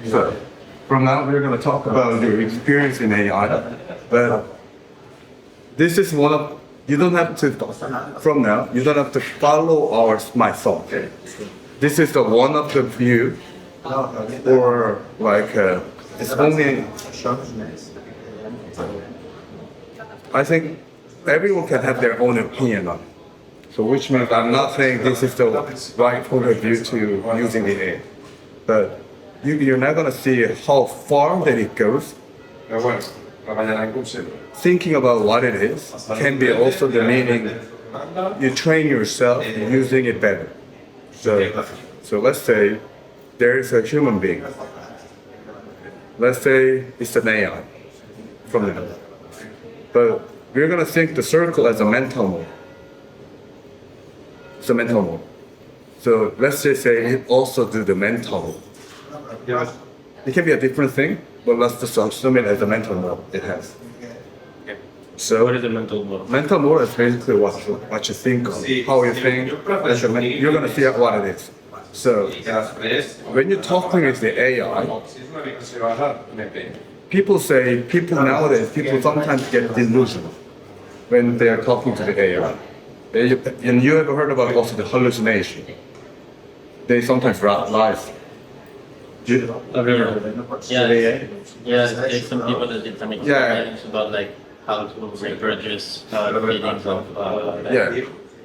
So, from now we're going to talk about your experience in AI, but this is one of, you don't have to, from now, you don't have to follow my thought. This is the one of the view, or like, it's only, I think everyone can have their own opinion on it. So which means I'm not saying this is the right point of view to using the AI, but you're not going to see how far that it goes. Thinking about what it is can be also the meaning you train yourself using it better. So let's say there is a human being. Let's say it's an AI from them. But we're going to think the circle as a mental mode. It's a mental mode. So let's just say it also do the mental mode. It can be a different thing, but let's just assume it as a mental mode it has. So what is a mental mode? Mental mode is basically what you think of, how you think. You're going to see what it is. So when you're talking with the AI, people nowadays sometimes get delusional when they are talking to the AI. And you ever heard about also the hallucination? They sometimes lie. There's some people that did some experiments about like how to reproduce feelings of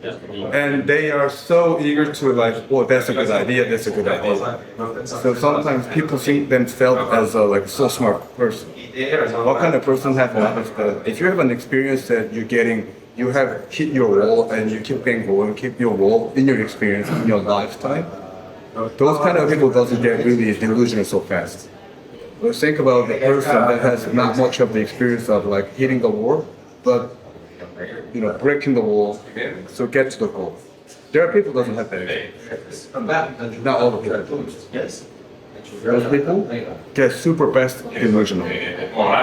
and they are so eager to like, oh, that's a good idea, that's a good idea. So sometimes people think themselves as a like so smart person. What kind of person have that? If you have an experience that you have hit your wall and you keep going, keep your wall in your experience in your lifetime, those kind of people doesn't get really delusional so fast. But think about the person that has not much of the experience of like hitting the wall, but breaking the wall, so get to the goal. There are people who doesn't have that experience. Not all the people. Yes. Those people get super best delusional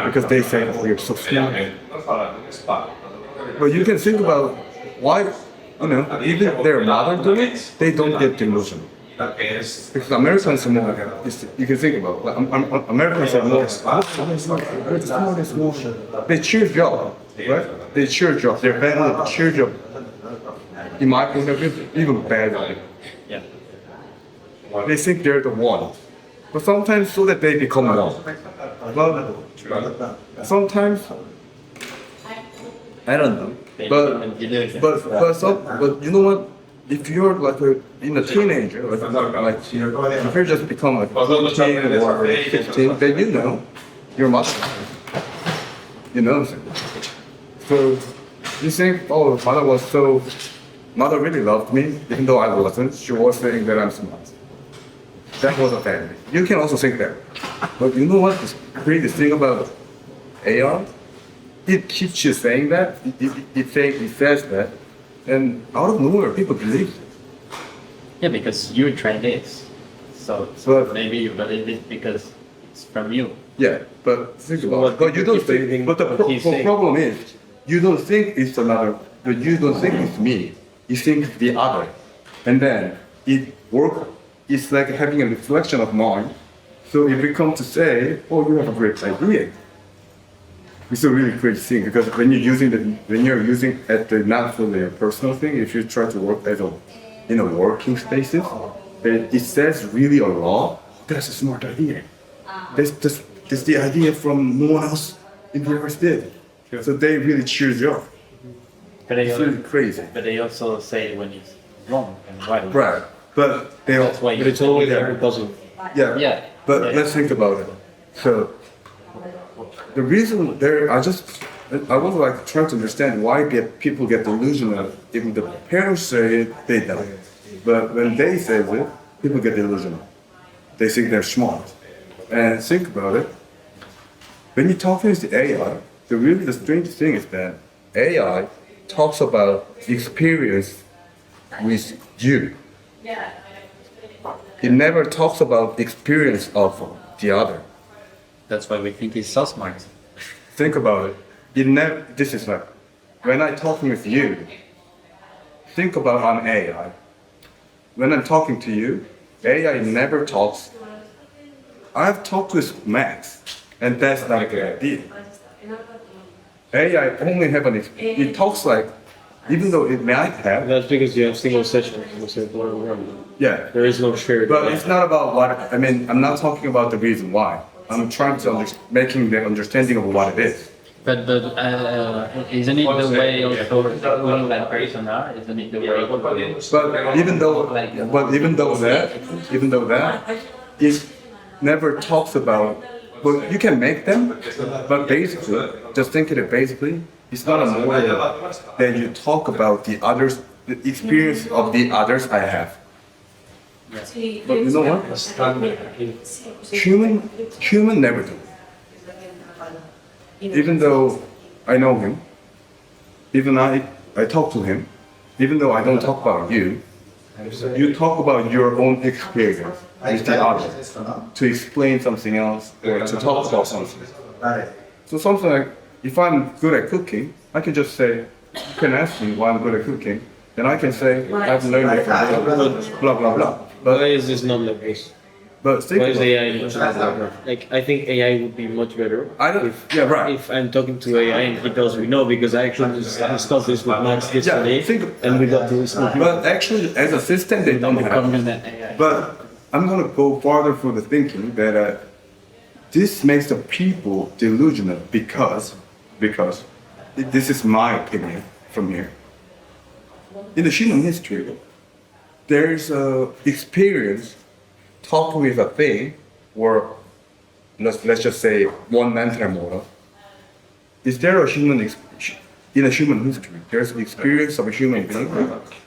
because they say, oh, you're so smart. But you can think about why, even if their mother do it, they don't get delusional. Because Americans are more, you can think about it, Americans are more, they cheer job, right? They cheer job, their family cheer job. In my point of view, even badly. Yeah. They think they're the one. But sometimes so that they become one. But sometimes, I don't know. But you know what? If you're like a teenager, like if you just become like 14 or 15, then you're muscle. So you think, oh, mother really loved me, even though I wasn't. She was saying that I'm smart. That was a family. You can also think that. But you know what? The crazy thing about AI? It keeps you saying that. It says that. And out of nowhere, people believe it. Yeah, because you trained it. So maybe you believe it because it's from you. Yeah, but think about it. But you don't think. But the problem is, you don't think it's another. But you don't think it's me. You think the other, and then it works. It's like having a reflection of mine. So if we come to say, "Oh, you have a great idea," it's a really great thing because when you're using at the not fully a personal thing, if you try to work as in a working spaces, it says really a lot. That's a smart idea. That's the idea from no one else in the universe did. Sure. So they really cheer you up. It's really crazy. But they also say when it's wrong and right. Right. But that's why it's always there because of. Yeah. But let's think about it. So the reason I was like trying to understand why people get delusional. Even the parents say it, they don't. But when they say it, people get delusional. They think they're smart. And think about it. When you talk with the AI, the strange thing is that AI talks about experience with you. It never talks about experience of the other. That's why we think he's so smart. Think about it. This is like, when I'm talking with you, think about an AI. When I'm talking to you, AI never talks I've talked with Max, and that's not a good idea. AI only have it talks like, even though it might have. That's because you have single sessions. Yeah. There is no shared. But it's not about what, I mean, I'm not talking about the reason why. I'm trying to making the understanding of what it is. But isn't it the way also when that person are? Isn't it the way? But even though that, it never talks about. But you can make them, but basically, just think of it basically, it's not a model that you talk about the others, the experience of the others I have. But you know what? Human never do. Even though I know him, even I talk to him, even though I don't talk about you, you talk about your own experience with the other to explain something else or to talk about something. So something like, if I'm good at cooking, I can just say, you can ask me why I'm good at cooking, then I can say, I've learned it from blah blah blah. But why is this not the case? But why is AI much better? Like, I think AI would be much better. If I'm talking to AI and he tells me no, because I actually discussed this with Max yesterday, and we got to listen. But actually, as a system, they don't have. But I'm gonna go farther for the thinking that this makes the people delusional because this is my opinion from here. In the human history, there's a experience talking with a thing, or let's just say one mental model. Is there a human in a human history? There's an experience of a human being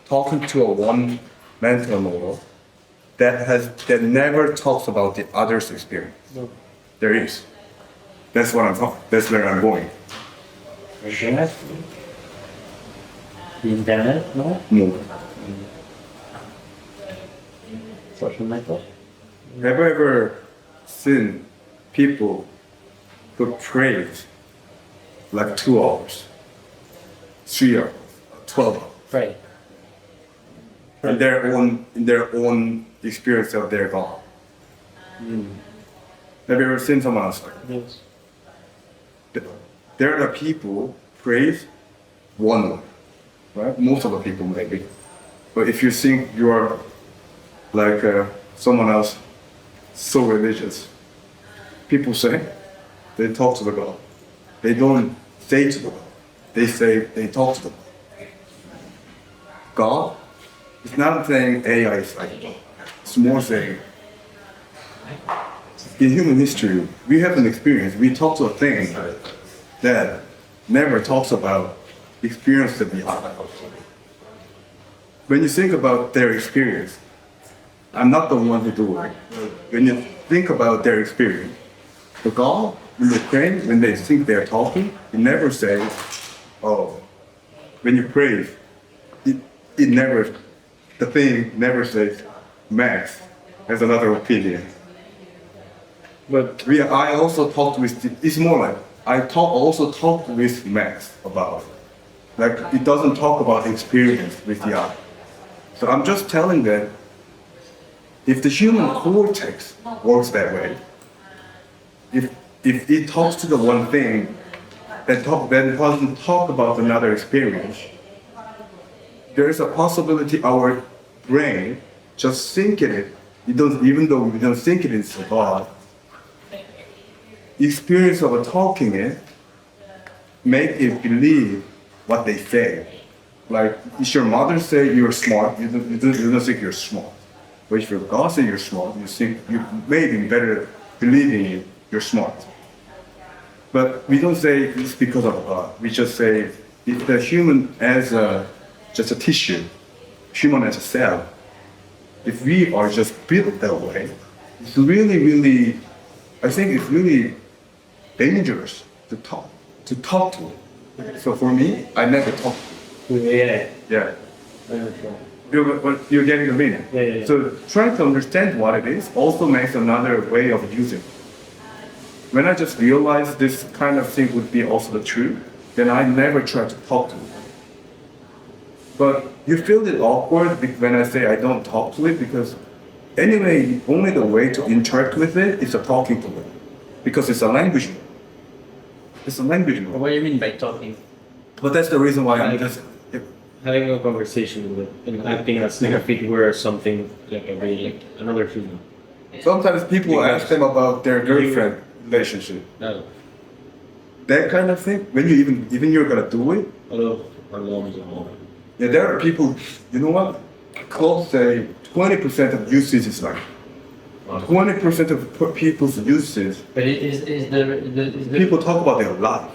talking to a one mental model that never talks about the other's experience. No. There is. That's what I'm talking. That's where I'm going. The internet? No. No. Social network? Have you ever seen people who prayed like 2 hours, 3 hours, 12 hours? Right. In their own experience of their God. Have you ever seen someone else like that? Yes. There are people praise one way, right? Most of the people maybe. But if you think you are like someone else, so religious, people say they talk to the God. They don't say to the God. They say they talk to the God. God is not saying AI is like God. It's more saying, in human history, we have an experience. We talk to a thing that never talks about experience of the other. When you think about their experience, I'm not the one who do it. When you think about their experience, the God, in the train, when they think they're talking, you never say, oh, when you pray, it never, the thing never says, Max has another opinion. But I also talked with, it's more like, also talked with Max about it. Like, it doesn't talk about experience with the other. So I'm just telling that if the human cortex works that way, if it talks to the one thing that doesn't talk about another experience, there is a possibility our brain just thinking it, even though we don't think it is God, experience of talking it, make it believe what they say. Like, if your mother say you're smart, you don't think you're smart. But if your God say you're smart, you think you maybe better believing you're smart. But we don't say it's because of God. We just say if the human as just a tissue, human as a cell, if we are just built that way, it's really, I think it's really dangerous to talk to it. So for me, I never talk to it. Yeah. You're getting the meaning. Yeah. So trying to understand what it is also makes another way of using it. When I just realized this kind of thing would be also the truth, then I never try to talk to it. But you feel it awkward when I say I don't talk to it because Anyway, only the way to interact with it is a talking to it. Because it's a language. It's a language. What do you mean by talking? But that's the reason why I'm just... Having a conversation with it and acting as like if it were something like another human. Sometimes people ask them about their girlfriend relationship. No. That kind of thing, when you even you're gonna do it. Yeah, there are people, you know what? Claude say 20% of usage is like 20% of people's usage. But is the people talk about their life.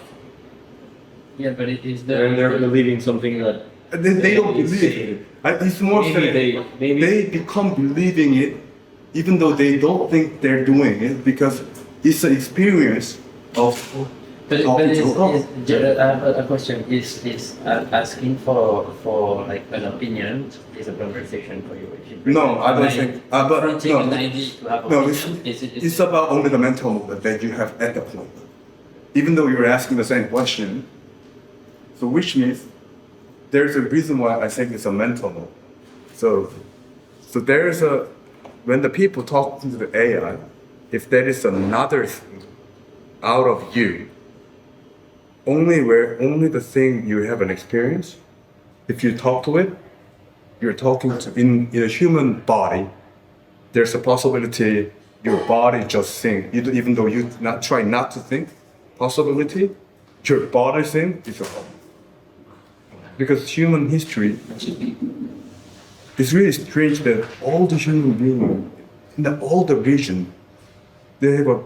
Yeah, but it is and they're believing something that they don't believe it. It's more they become believing it, even though they don't think they're doing it, because it's an experience of. But I have a question. Is asking for like an opinion is a conversation for you? No, I don't think. But no, it's it's about only the mental mode that you have at the point. Even though you're asking the same question, so which means there's a reason why I think it's a mental mode. So there's a when the people talk to the AI, if there is another thing out of you. Only the thing you have an experience, if you talk to it, you're talking to in a human body, there's a possibility your body just think, even though you try not to think, possibility, your body think is a problem. Because human history, it's really strange that all the human beings, in all the region, they have a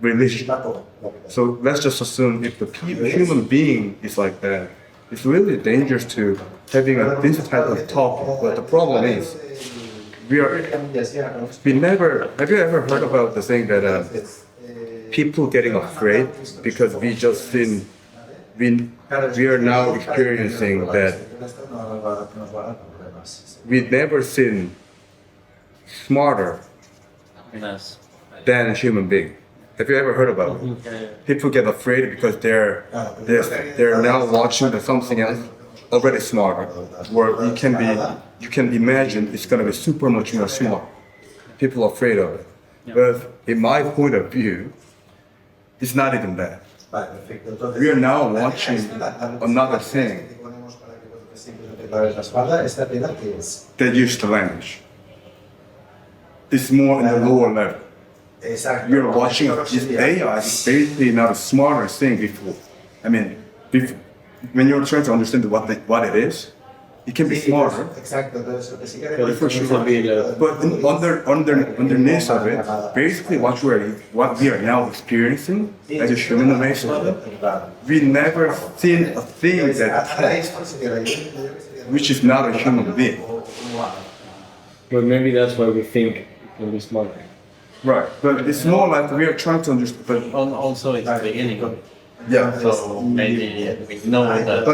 religion. So let's just assume if the human being is like that, it's really dangerous to having this type of talk. But the problem is, we never. Have you ever heard about the thing that people getting afraid because we just seen we are now experiencing that we never seen smarter than a human being. Have you ever heard about it? People get afraid because they're now watching something else already smarter, where you can imagine it's gonna be super much more smart. People are afraid of it. But in my point of view, it's not even that. We are now watching another thing that uses the language. It's more in the lower level. You're watching this AI is basically not a smarter thing before. I mean, when you're trying to understand what it is, it can be smarter. For sure. But underneath of it, basically what we are now experiencing as a human race, we never seen a thing that talks, which is not a human being. But maybe that's why we think it can be smarter. Right, but it's more like we are trying to understand. But also it's the beginning. Yeah. So maybe we know that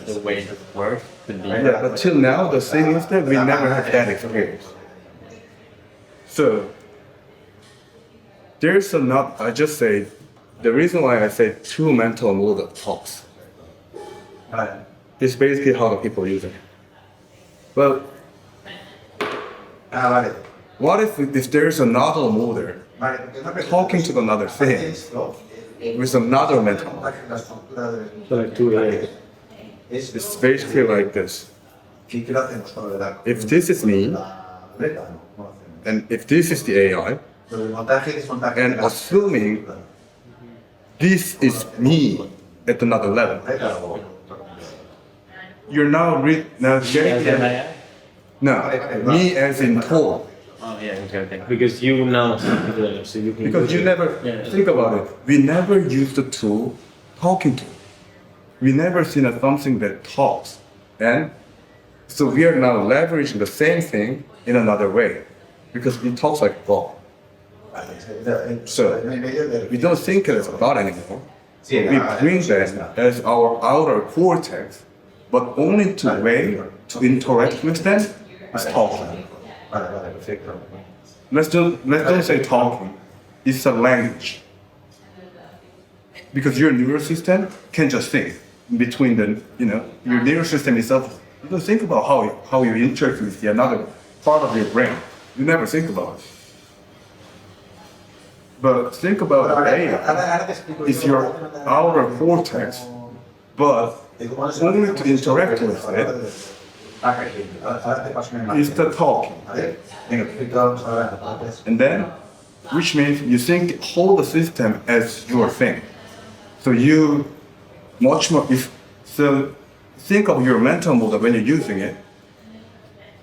the way it works could be. Yeah, but till now the thing is that we never had that experience. So there's not. I just say the reason why I say two mental model talks. It's basically how the people use it. Well. What if there's another model talking to another thing with another mental model? So like two AI. It's basically like this. If this is me, and if this is the AI, and assuming this is me at another level, you're now getting me as in total. Oh yeah, okay. Because you now so you can. Because you never think about it. We never use the tool talking to. We never seen something that talks, and so we are now leveraging the same thing in another way, because it talks like God. So we don't think it's God anymore. We bring that as our outer cortex, but only to way to interact with them is talking. Let's don't say talking. It's a language. Because your neural system can just think between your neural system itself. You don't think about how you interact with part of your brain. You never think about it. But think about AI. It's your outer cortex, but only to interact with it is the talking. And then, which means you think hold the system as your thing. So you much more so think of your mental model when you're using it.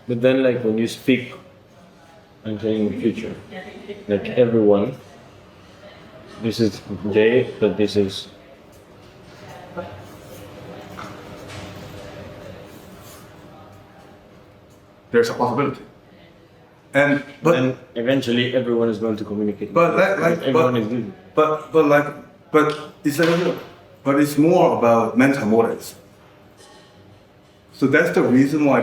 But then, like when you speak, I'm saying in the future, like everyone, this is Jay, but this is. There's a possibility. And eventually everyone is going to communicate. But it's more about mental models. So that's the reason why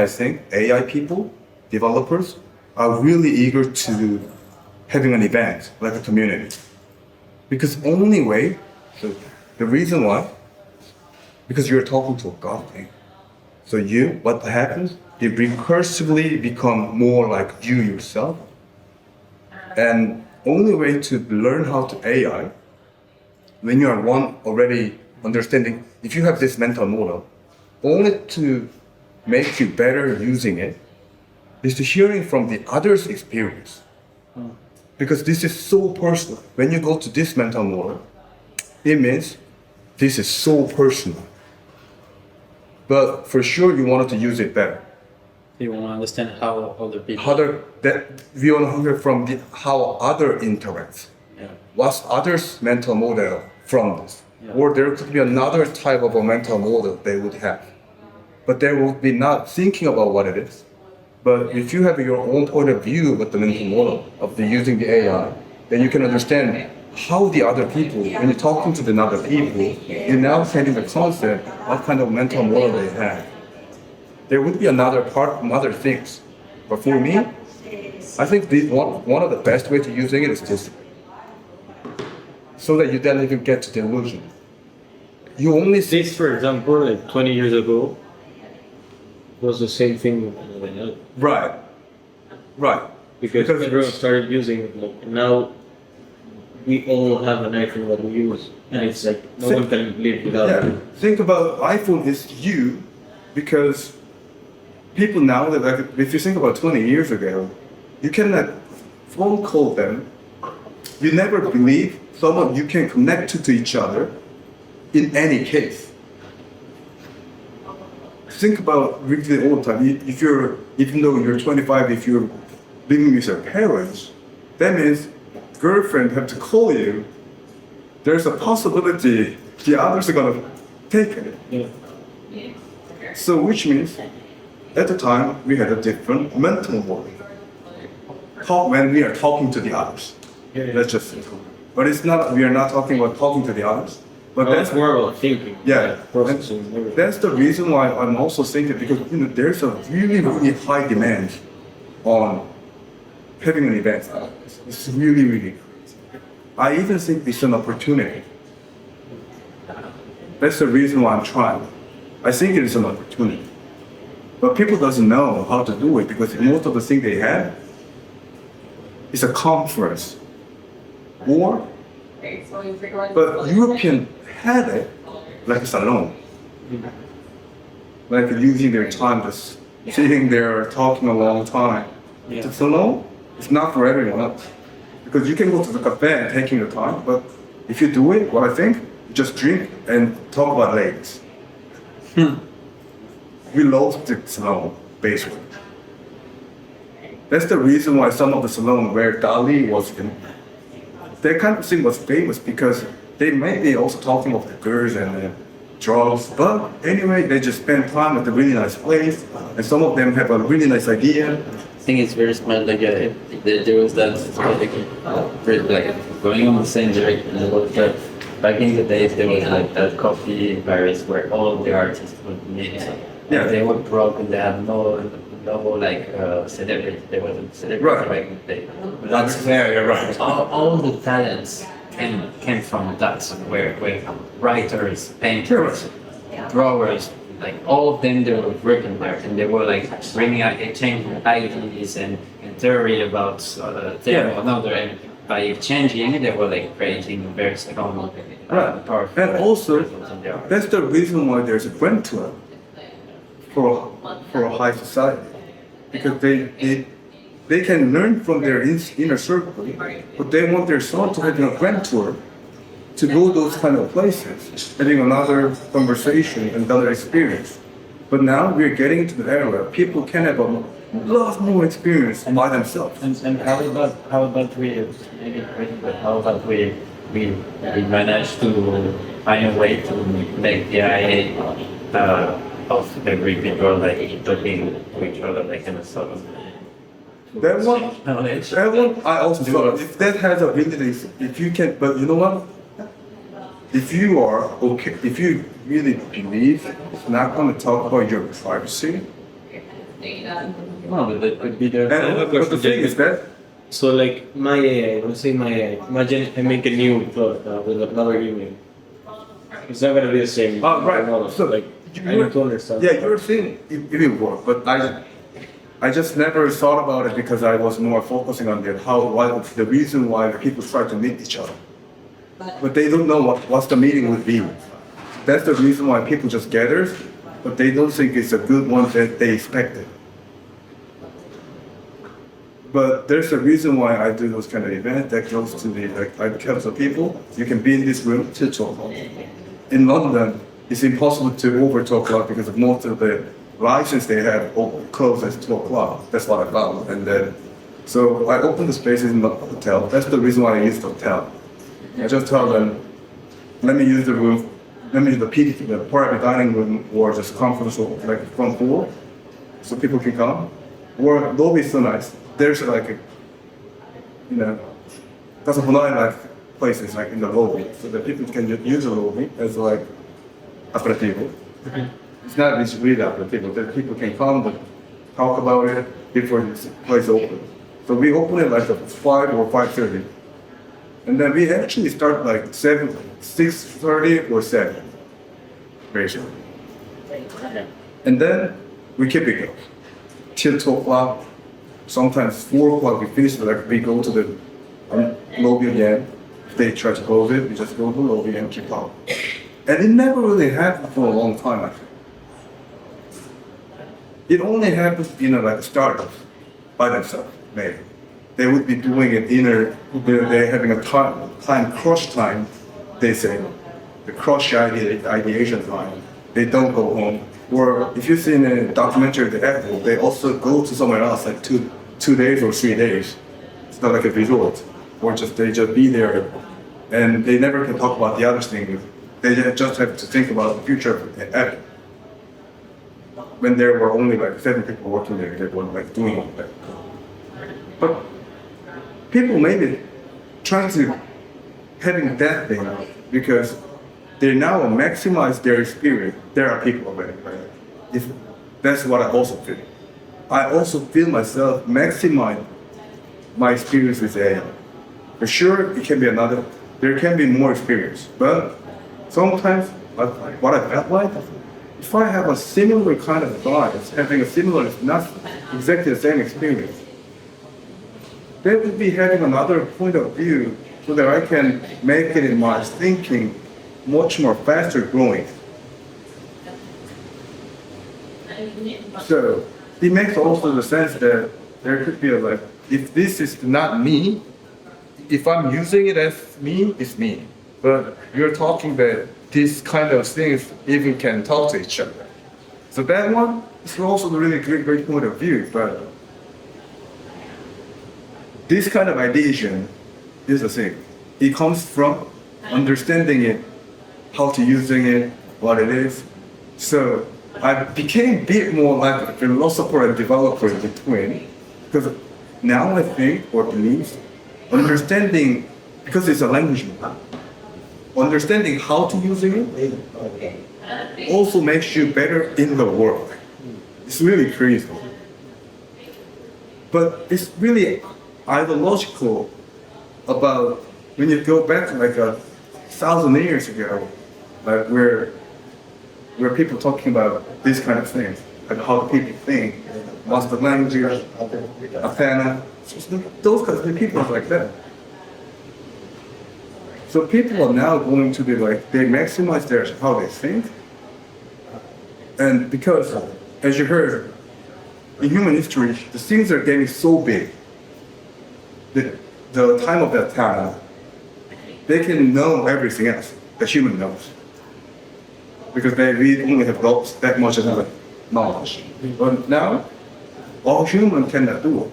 I think AI people, developers, are really eager to having an event like a community. Because only way, so the reason why, because you're talking to a God thing. So what happens? You recursively become more like you yourself. And only way to learn how to AI, when you are one already understanding, if you have this mental model, only to make you better using it, is to hearing from the other's experience. Because this is so personal. When you go to this mental model, it means this is so personal. But for sure, you wanted to use it better. You want to understand how other people. We want to hear from how other interacts. Yeah. What's others' mental model from this? Yeah. Or there could be another type of a mental model they would have. But they will be not thinking about what it is. But if you have your own point of view with the mental model of using the AI, then you can understand how the other people, when you're talking to the other people, you're now setting the concept what kind of mental model they have. There would be another things. But for me, I think one of the best ways to using it is this. So that you then even get to delusion. You only see... This, for example, like 20 years ago, was the same thing. Right. Because everyone started using it. Like, now we all have an iPhone that we use, and it's like no one can live without it. Think about iPhone is you, because people now, like, if you think about 20 years ago, you cannot phone call them. You never believe someone you can connect to each other in any case. Think about really all the time. Even though you're 25, if you're living with your parents, that means girlfriend have to call you. There's a possibility the others are gonna take it. Yeah. So which means, at the time we had a different mental model. When we are talking to the others. Yeah. Let's just say. But it's not. We are not talking about talking to the others. But that's more about thinking. Yeah. Processing. That's the reason why I'm also thinking, because there's a really, really high demand on having an event. It's really, really crazy. I even think it's an opportunity. That's the reason why I'm trying. I think it is an opportunity. But people doesn't know how to do it, because most of the thing they have is a conference. But European had it like a salon. Like using their time, just sitting there talking a long time. Yeah. The salon is not for everyone. Because you can go to the cafe and taking your time, but if you do it, what I think, you just drink and talk about ladies. We love the salon, basically. That's the reason why some of the salons where Dali was in, that kind of thing was famous, because they may be also talking of the girls and drugs, but anyway, they just spend time at a really nice place, and some of them have a really nice idea. I think it's very smart. Like there was that like going on the same direction. Back in the days, there was like that coffee in Paris where all the artists would meet. Yeah. They were broke and they had no like celebrity. There wasn't celebrity Right. back in the day. That's fair, you're right. All the talents came from that, where writers, painters, drawers, like all of them, they were working there, and they were like bringing out changing ideas and theory about thing or another, and by changing, they were like creating very strong, powerful. And also, that's the reason why there's a grant tour for a high society, because they can learn from their inner circle, but they want their son to have a grant tour to go those kind of places, having another conversation, another experience. But now we're getting to the era where people can have a lot more experience by themselves. And how about we maybe but how about we manage to find a way to make the IA of every people like talking to each other like in a sort of That one I also thought if that has ability, if you can, but you know what? If you are okay, if you really believe it's not going to talk about your privacy, well, that could be the. but the thing is that. So like my AI, let's say my AI, imagine I make a new Claude with another email. It's not gonna be the same. Right. So like I need to understand. Yeah, you're saying it will work, but I just never thought about it because I was more focusing on the reason why people try to meet each other. But they don't know what the meeting would be. That's the reason why people just gather, but they don't think it's a good one that they expected. But there's a reason why I do those kind of events that goes to I tell some people, you can be in this room till 12. In London, it's impossible to over 12 o'clock because of most of the license they have closed at 12 o'clock. That's what I found. And then, so I opened the spaces in the hotel. That's the reason why I use the hotel. I just tell them, let me use the room, let me use the private dining room or just conference room, like front floor, so people can come. Or lobby is so nice. There's like that's a like places like in the lobby, so that people can just use the lobby as like aperitivo. It's not really aperitivo, that people can come and talk about it before this place opens. So we open it like at 5 or 5:30. And then we actually start like 6:30 or 7, basically. And then we keep it going till 12 o'clock. Sometimes 4 o'clock we finish, like we go to the lobby again. If they try to close it, we just go to the lobby and keep out. And it never really happened for a long time, I think. It only happens like startups by themselves, maybe. They would be doing it they're having a time crush time, they say, the crush ideation time. They don't go home. Or if you've seen a documentary of the Apple, they also go to somewhere else like two days or 3 days. It's not like a resort, or they just be there, and they never can talk about the other things. They just have to think about the future of Apple. When there were only like 7 people working there, they were like doing all that. But people maybe trying to having that thing because they now maximize their experience. There are people already, right? That's what I also feel. I also feel myself maximize my experience with AI. For sure, it can be there can be more experience, but sometimes what I felt like, if I have a similar kind of bias, having a similar, not exactly the same experience, they would be having another point of view so that I can make it in my thinking much more faster growing. So it makes also the sense that there could be if this is not me, if I'm using it as me, it's me. But you're talking that these kind of things even can talk to each other. So that one is also a really great point of view, but this kind of ideation is the thing. It comes from understanding it, how to using it, what it is. So I became a bit more like a philosopher and developer in between, because now I think or believe understanding, because it's a language, understanding how to using it also makes you better in the world. It's really crazy. But it's really ideological about when you go back to like 1,000 years ago, like where where people talking about these kind of things, and how people think, what's the language, Athena, those kinds of people are like that. So people are now going to be like, they maximize how they think. And because, as you heard, in human history, the things are getting so big, the time of that time, they can know everything else that human knows. Because they really only have that much of knowledge. But now, all human cannot do it.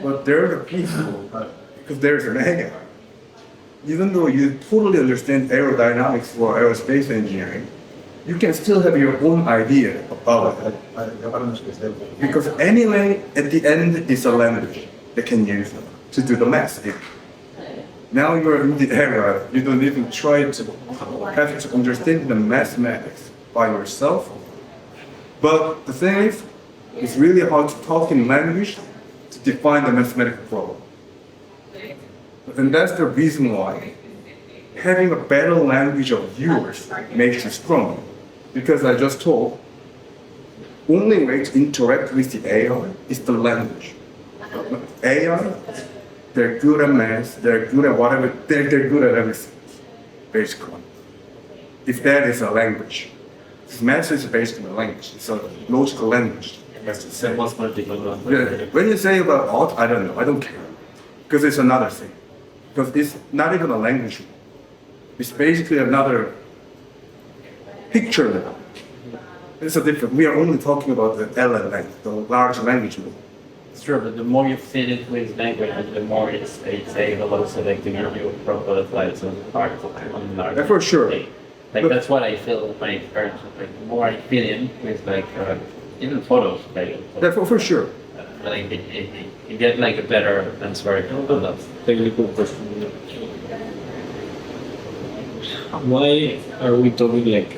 But there are the people, because there's an AI. Even though you totally understand aerodynamics or aerospace engineering, you can still have your own idea about it. Because anyway, at the end, it's a language they can use to do the math. Now you're in the era, you don't even try to have to understand the mathematics by yourself. But the thing is, it's really hard to talk in language to define the mathematical problem. And that's the reason why having a better language of yours makes you strong. Because I just told, only way to interact with the AI is the language. AI, they're good at math, they're good at whatever, they're good at everything, basically. If that is a language. Math is basically a language, it's a logical language. That's the same. When you say about art, I don't know, I don't care. Because it's another thing. Because it's not even a language. It's basically another picture level. It's a different, we are only talking about the LLM, the large language model. Sure, but the more you feed it with language, the more it's able to select the interview proper applies on art. Yeah, for sure. Like that's what I feel with my experience. Like the more I feed in with even photos, like yeah, for sure. Like you get like a better answer. That's Technical question. Why are we talking like?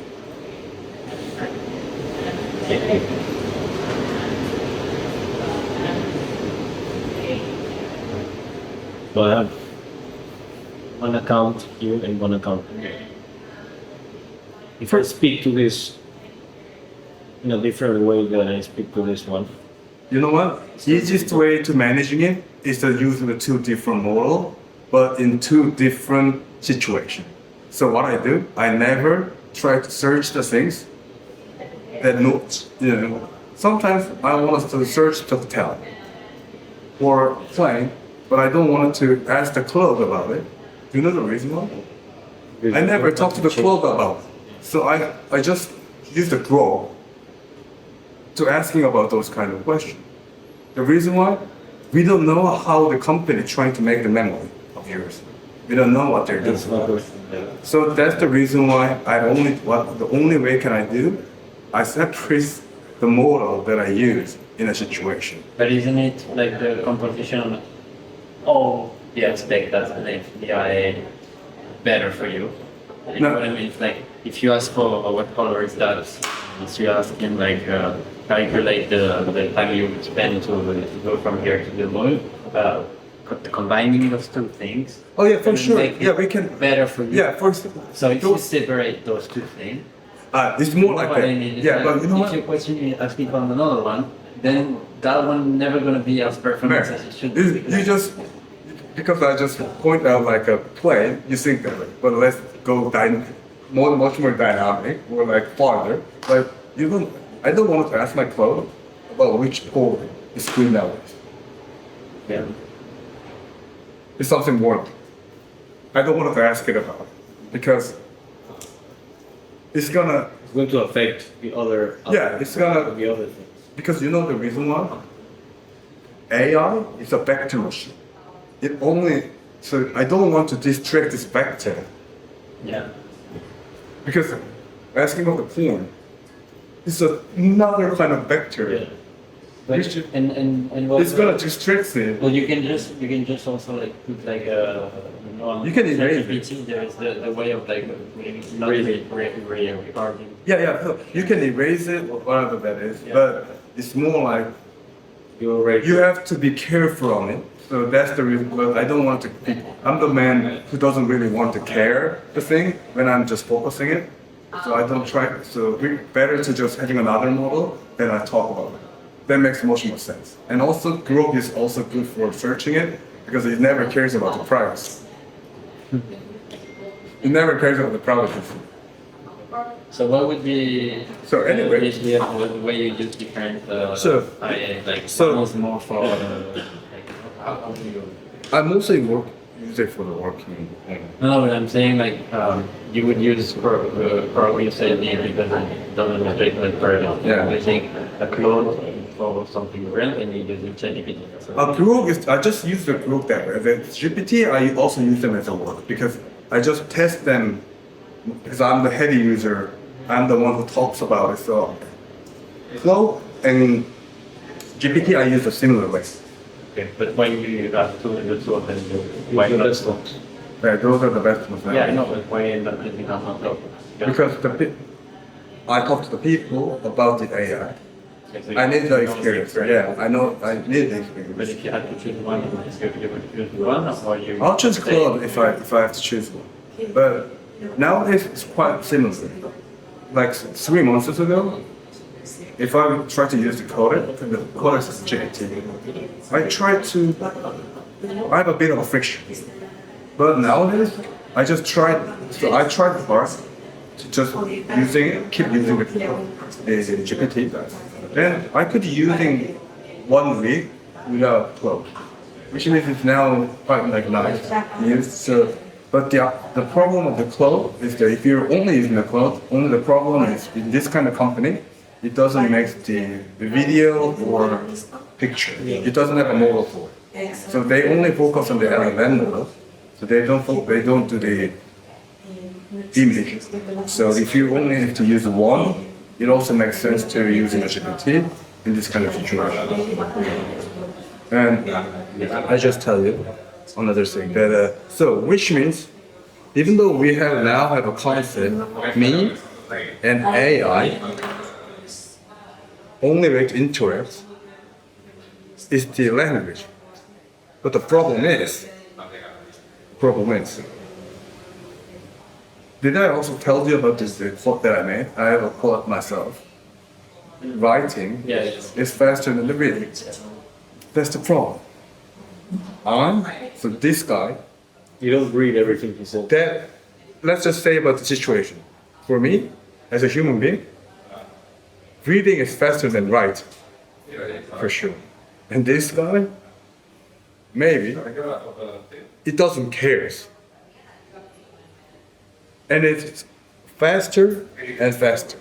So I have one account here and one account here. If I speak to this in a different way than I speak to this one. You know what? Easiest way to managing it is to use the two different models, but in two different situations. So what I do, I never try to search the things that notes. Sometimes I want us to search the hotel or plane, but I don't want to ask the Claude about it. Do you know the reason why? I never talk to the Claude about it. So I just use the Claude to asking about those kind of questions. The reason why? We don't know how the company is trying to make the memory of yours. We don't know what they're doing. So that's the reason why the only way can I do, I separate the model that I use in a situation. But isn't it like the composition of all the aspects that make the IA better for you? You know what I mean? It's like if you ask for what color is that, if you ask him like calculate the time you would spend to go from here to the moon, combining those two things. Oh yeah, for sure. Yeah, we can better for you. Yeah, for so if you separate those two things, it's more like that. I mean, yeah, but you know if you question me asking for another one, then that one never gonna be as perfect as it should be. You just because I just point out like a plane, you think that way. But let's go much more dynamic or like farther. But I don't want to ask my Claude about which pole is green nowadays. Yeah. It's something more. I don't want to ask it about because it's going to affect the other. It's gonna the other things. Because you know the reason why? AI is a vector machine. So I don't want to distract this vector. Yeah. Because asking about the porn is another kind of vector. Yeah. But and what, it's gonna distract it. Well, you can just also like put like you can erase it. There's the way of like not recording. Yeah. You can erase it or whatever that is, but it's more like you have to be careful on it. So that's the reason. But I don't want to. I'm the man who doesn't really want to care the thing when I'm just focusing it. So I don't try. So better to just having another model than I talk about it. That makes much more sense. And also, Grok is also good for searching it because it never cares about the privacy. It never cares about the privacy. So what would be So anyway, the way you use different IA, like someone's more for how do you? I mostly use it for the working. No, but I'm saying like you would use for you said because it doesn't restrict the private. Yeah. I think a Claude for something real and you use ChatGPT. Grok is, I just use the Grok that way. The GPT, I also use them as a work because I just test them because I'm the heavy user. I'm the one who talks about it. So Claude and GPT, I use a similar way. Okay, but when you have two of them, why not? Yeah, those are the best ones. Yeah, I know, but why not using on top? Because I talk to the people about the AI. I need the experience. Yeah, I know. I need the experience. But if you had to choose one, you would choose one, or you? I'll choose Claude if I have to choose one. But nowadays it's quite similar. Like 3 months ago, if I try to use the Cortex GPT, I have a bit of a friction. But nowadays, I tried first to just keep using the GPT. Then I could using 1 week without Claude, which means it's now quite like nice. So, but the problem of the Claude is that if you're only using the Claude, only the problem is in this kind of company, it doesn't make the video or picture. It doesn't have a model for it. So they only focus on the LLM model. So they don't do the image. So if you only have to use one, it also makes sense to use a GPT in this kind of situation. And I just tell you another thing that which means even though we now have a concept, me and AI, only way to interact is the language. But the problem is, did I also tell you about this quote that I made? I have a quote myself. Writing is faster than the reading. That's the problem. So this guy, You don't read everything he says. let's just say about the situation. For me, as a human being, reading is faster than writing, for sure. And this guy, maybe, it doesn't care. And it's faster and faster.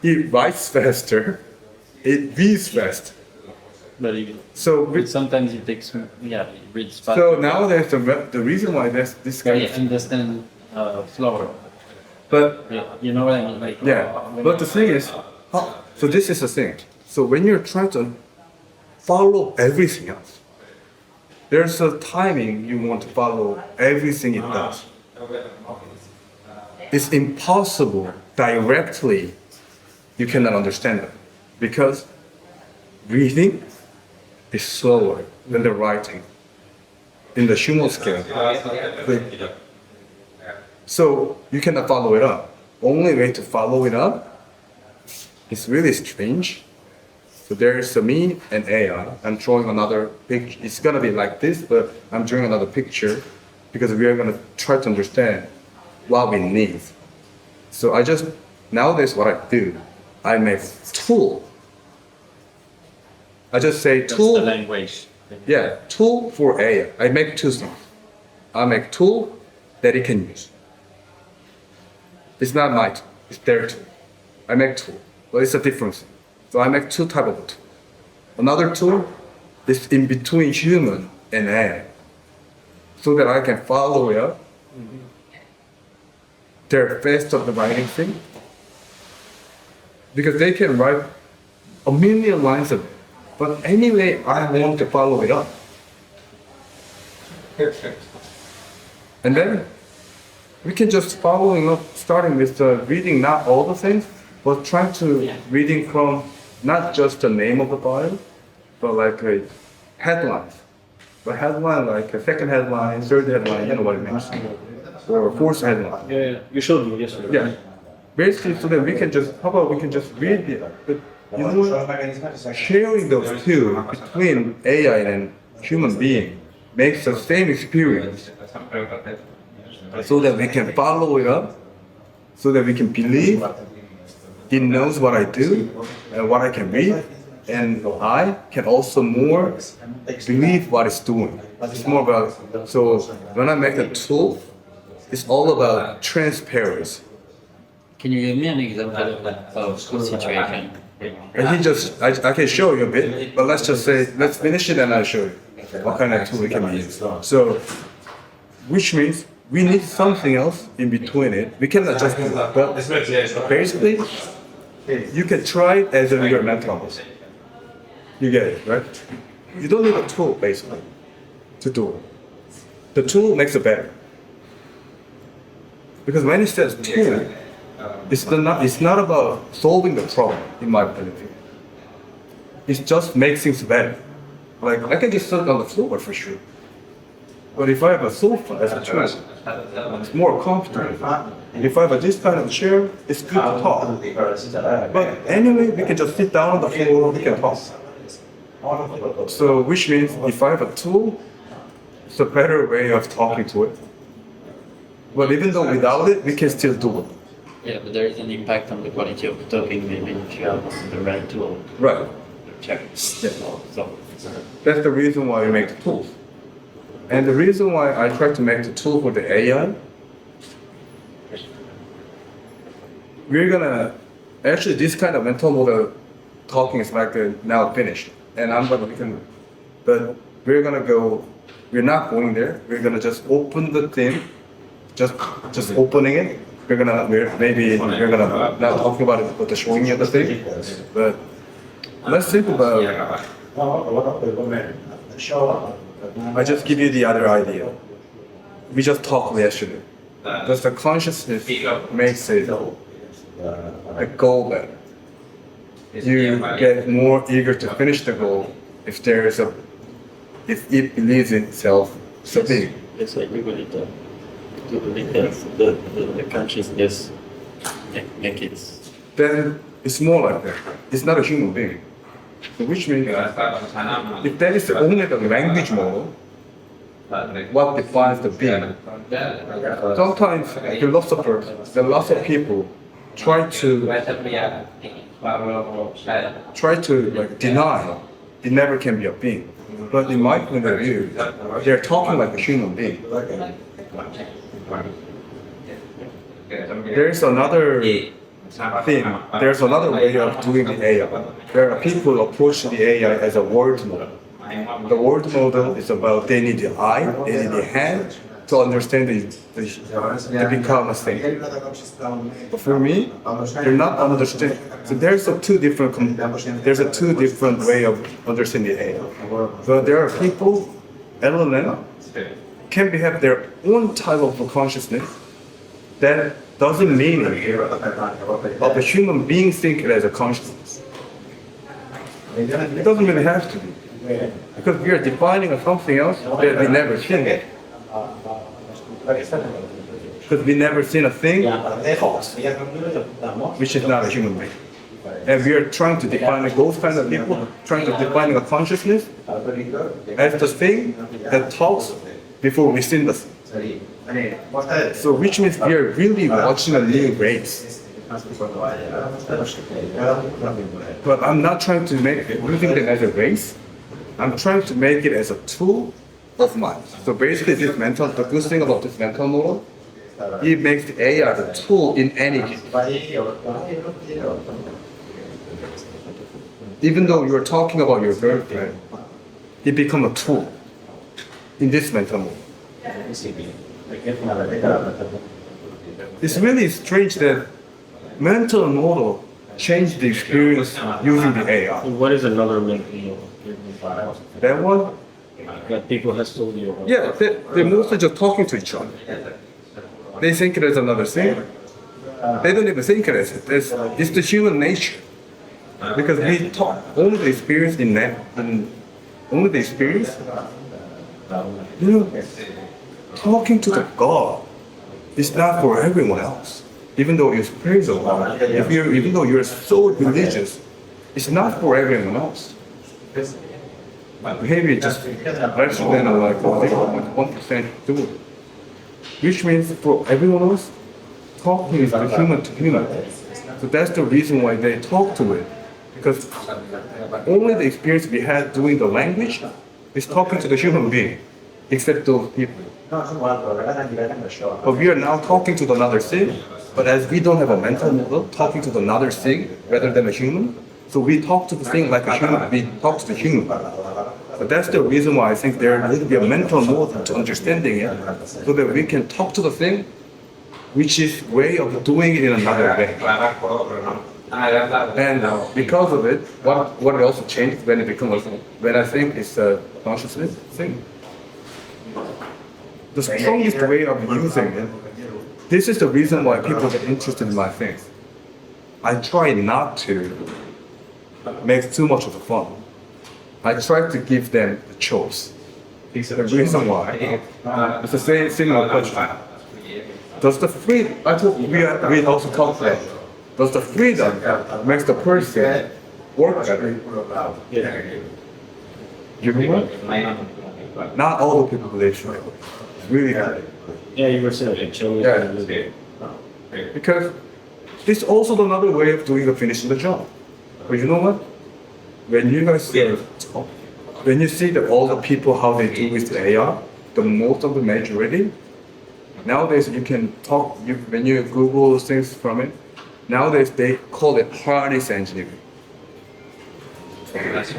It writes faster, it reads faster. But sometimes it takes, it reads faster. So now there's the reason why there's this Can kind you of... understand slower? But You know what I mean? Like, but the thing is, so this is the thing. So when you're trying to follow everything else, there's a timing you want to follow everything it does. It's impossible directly. You cannot understand it because reading is slower than the writing in the human scale. So you cannot follow it up. Only way to follow it up is really strange. So there's me and AI. I'm drawing another picture. It's gonna be like this, but I'm drawing another picture because we are gonna try to understand what we need. So nowadays what I do, I make tool. I just say tool. That's the language. Yeah, tool for AI. I make two things. I make tool that it can use. It's not my tool, it's their tool. I make tool, but it's a different thing. So I make two types of tool. Another tool is in between human and AI, so that I can follow it up. They're fast of the writing thing, because they can write a million lines of it. But anyway, I want to follow it up. And then we can just following up, starting with reading not all the things, but trying to reading from not just the name of the file, but like a headlines. A headline, like a second headline, third headline, you know what it means. or false headline. Yeah, you showed me yesterday. Yeah. Basically, so that we can just, how about we can just read it? But you know what? Sharing those two between AI and human being makes the same experience so that we can follow it up, so that we can believe it knows what I do and what I can read, and I can also more believe what it's doing. It's more about, so when I make a tool, it's all about transparency. Can you give me an example of situation? And I can show you a bit, but let's just say, let's finish it and I'll show you what kind of tool it can be used. So, which means we need something else in between it. We cannot just do that. But basically, you can try it as a your mental model. You get it, right? You don't need a tool, basically, to do it. The tool makes it better. Because when it says tool, it's not about solving the problem, in my point of view. It just makes things better. Like, I can just sit on the floor for sure. But if I have a sofa as a tool, it's more comfortable. If I have this kind of chair, it's good to talk. But anyway, we can just sit down on the floor, we can talk. So, which means if I have a tool, it's a better way of talking to it. But even though without it, we can still do it. Yeah, but there is an impact on the quality of talking maybe if you have the right tool. Right. Check. Yeah. So, That's the reason why we make the tools. And the reason why I try to make the tool for the AI, we're gonna, actually this kind of mental model talking is like now finished. And but we're not going there. We're gonna just open the thing, just opening it. We're gonna not talking about it, but the showing you the thing. But let's think about, I just give you the other idea. We just talked yesterday. Because the consciousness makes it a goal better. You get more eager to finish the goal if it believes in itself. So big. it's like we believe that the consciousness make it. Then it's more like that. It's not a human being. So which means if that is only the language model, what defines the being? Sometimes philosophers, there are lots of people try to like deny it never can be a being. But in my point of view, they're talking like a human being. There's another thing. There's another way of doing the AI. There are people who approach the AI as a word model. The word model is about they need the eye, they need the hand to understand to become a thing. But for me, they're not understanding. So there's a two different way of understanding AI. So there are people, LLM, can have their own type of consciousness that doesn't mean but the human being think it as a consciousness. It doesn't really have to be. Because we are defining something else that we never seen it. Because we never seen a thing which is not a human being. And we are trying to define those kind of people, trying to define a consciousness as the thing that talks before we see the thing. So which means we are really watching a new race. But I'm not trying to make using them as a race. I'm trying to make it as a tool of mine. So basically the good thing about this mental model, it makes the AI the tool in any case. Even though you're talking about your girlfriend, it becomes a tool in this mental model. It's really strange that mental model changed the experience using the AI. What is another mental That one? that people have told you about? Yeah, they're mostly just talking to each other. They think it is another thing. They don't even think it is. It's the human nature. Because we talk, only the experience only the experience, talking to the God it's not for everyone else. Even though it's praised a lot, even though you're so religious, it's not for everyone else. My behavior is just less than like 0.1% do it. Which means for everyone else, talking is the human to human. So that's the reason why they talk to it. Because only the experience we had doing the language is talking to the human being, except those people. But we are now talking to another thing, but as we don't have a mental model, talking to another thing rather than a human, so we talk to the thing like a human, we talk to the human. But that's the reason why I think there needs to be a mental model to understanding it, so that we can talk to the thing, which is way of doing it in another way. And because of it, what it also changed when it becomes, when I think it's a consciousness thing. The strongest way of using it, this is the reason why people get interested in my things. I try not to make too much of a fun. I try to give them the choice. The reason why, it's the same similar question. Does the freedom, I thought we also talked about, does the freedom makes the person work better? You know what? Not all the people believe so. Really good. Yeah, you were saying actually. Yeah. Because it's also another way of doing finishing the job. But you know what? When you guys when you see that all the people how they do with the AI, the most of the majority, nowadays you can talk, when you Google things from it, nowadays they call it harness engineering. Like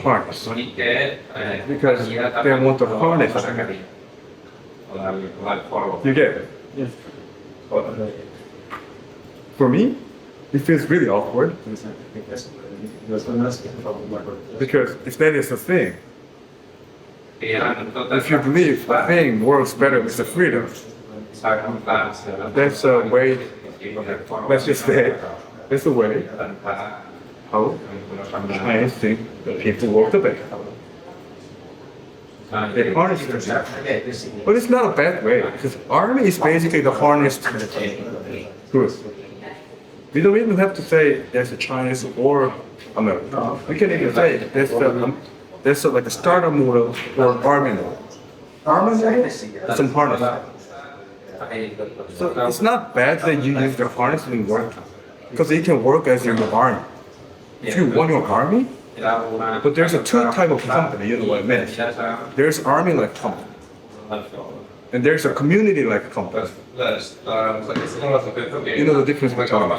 harness. Because they want to harness. You get it? Yes. For me, it feels really awkward. Because if that is the thing, if you believe the thing works better with the freedom, that's a way, let's just say, that's a way how I think that people work the best. They harness it. But it's not a bad way, because army is basically the harnessed group. We don't even have to say there's a Chinese or American. We can even say there's like a startup model or army model. Army model is a harness. So it's not bad that you use the harness in work, because it can work as your army. If you want your army, but there's a two type of company, you know what I mean? There's army-like company, and there's a community-like company. You know the difference between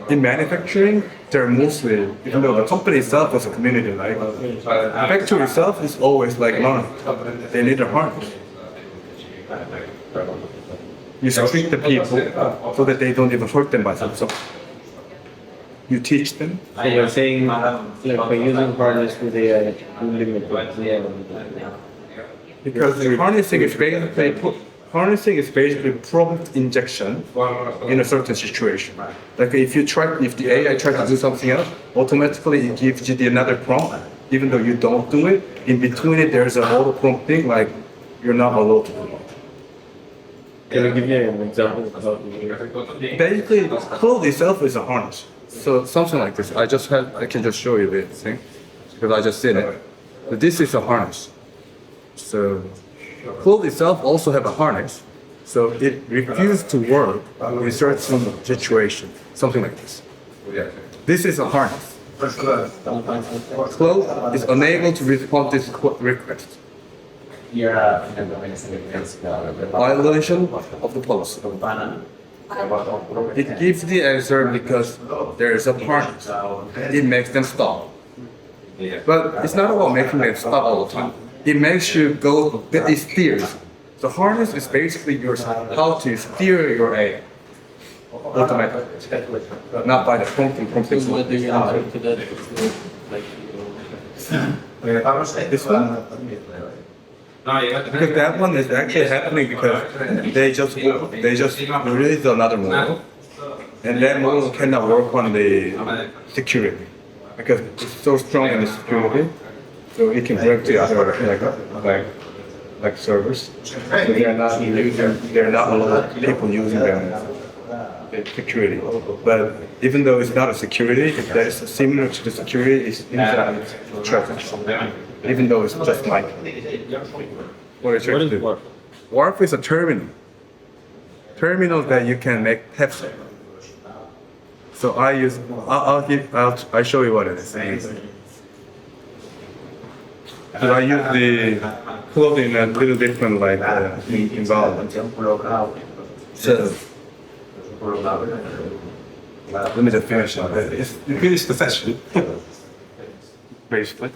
in manufacturing, they're mostly, even though the company itself is a community-like, the factory itself is always like learning. They need a harness. You treat the people so that they don't even hurt them by themselves. You teach them. So you're saying like by using harness with the unlimited. Because the harnessing is basically prompt injection in a certain situation. Like if the AI tries to do something else, automatically it gives you another prompt, even though you don't do it. In between it, there's an auto prompt thing like you're not allowed to do it. Can you give me an example of how you Basically, Claude itself is a harness. So something like this. I can just show you this thing because I just did it. But this is a harness. So Claude itself also have a harness. So it refuses to work in certain situation. Something like this. This is a harness. Claude is unable to respond to this request. Violation of the policy. It gives the answer because there is a harness. It makes them stop. But it's not about making them stop all the time. It makes you go, it steers. The harness is basically how to steer your AI. Automatically. Not by the prompting. This one? Because that one is actually happening because they just released another model, and that model cannot work on the security because it's so strong in the security, so it can break the other like like servers. So they're not a lot of people using them as security. But even though it's not a security, that is similar to the security, it's inside traffic. Even though it's just like what is What is WARP? WARP is a terminal. Terminal that you can make text. So I'll show you what it is. So I use the Claude in a little different like environment. So let me just finish. You finish the session. Basically.